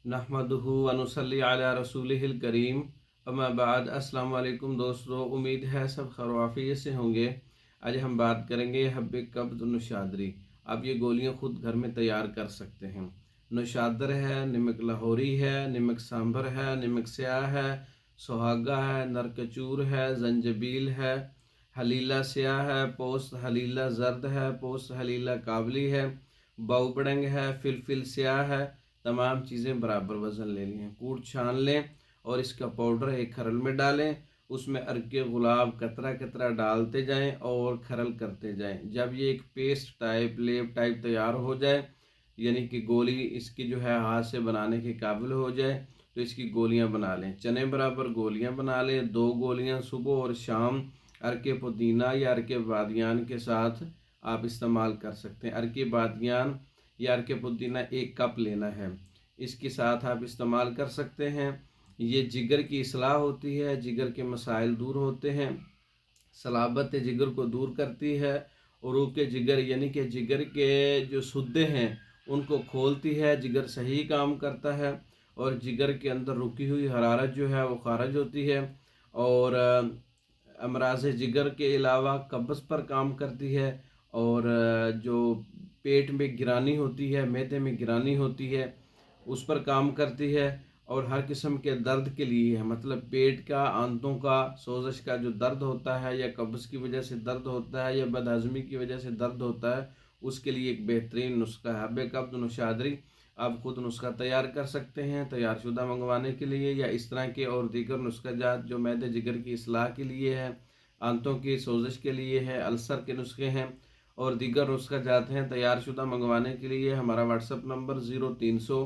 नहमदुहु व नुसल्ली अला रसूलिहिल करीम अम्मा बाद। अस्सलाम वालेकुम दोस्तों, उम्मीद है सब खैर आफियत से होंगे। आज हम बात करेंगे हब्बे कब्ज़ नौशादरी। आप ये गोलियां खुद घर में तैयार कर सकते हैं। नौशादर है, नमक लाहौरी है, नमक सांभर है, नमक स्याह है, सुहागा है, नरकचूर है, जंजबील है, हलीला स्याह है, पोस्त हलीला जर्द है, पोस्त हलीला काबली है, बाउबड़ंग है, फिलफिल स्याह है। तमाम चीज़ें बराबर वज़न ले लें, कूट छान लें और इसका पाउडर एक खरल में डालें। उसमें अर्के गुलाब कतरा कतरा डालते जाएं और खरल करते जाएं। जब ये एक पेस्ट टाइप लेप टाइप तैयार हो जाए, यानी कि गोली इसकी जो है हाथ से बनाने के काबिल हो जाए, तो इसकी गोलियां बना लें। चने बराबर गोलियां बना लें। 2 गोलियां सुबह और शाम अर्के पुदीना या अर्के बादियान के साथ आप इस्तेमाल कर सकते हैं। अर्के बादियान या अर्के पुदीना 1 कप लेना है, इसके साथ आप इस्तेमाल कर सकते हैं। ये जिगर की इस्लाह होती है, जिगर के मसाइल दूर होते हैं, सलाबत जिगर को दूर करती है, उरूक जिगर यानी कि जिगर के जो सुद्दे हैं उनको खोलती है। जिगर सही काम करता है और जिगर के अंदर रुकी हुई हरारत जो है वो खारिज होती है। और अमराज जिगर के अलावा कब्ज़ पर काम करती है। और जो पेट में गिरानी होती है, मैदे में गिरानी होती है, उस पर काम करती है। और हर किस्म के दर्द के लिए है, मतलब पेट का, आंतों का, सोजश का जो दर्द होता है या कब्ज़ की वजह से दर्द होता है या बदहज़मी की वजह से दर्द होता है, उसके लिए एक बेहतरीन नुस्खा है हब्बे कब्ज़ नौशादरी। आप खुद नुस्खा तैयार कर सकते हैं। तैयार शुदा मंगवाने के लिए या इस तरह के और दीगर नुस्खा जात जो मैदे जिगर की इस्लाह के लिए है, आंतों की सोजश के लिए है, अल्सर के नुस्खे हैं और दीगर नुस्खा जात हैं, तैयार शुदा मंगवाने के लिए हमारा व्हाट्सअप नंबर 0300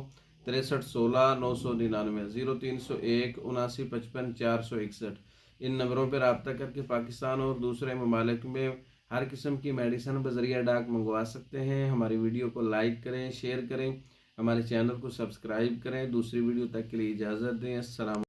63 16 999 0301 79 55 461। इन नंबरों पर रब्ता करके पाकिस्तान और दूसरे ममालिक में हर किस्म की मेडिसिन बजरिया डाक मंगवा सकते हैं। हमारी वीडियो को लाइक करें, शेयर करें, हमारे चैनल को सब्सक्राइब करें। दूसरी वीडियो तक के लिए इजाज़त दें। अस्सलाम।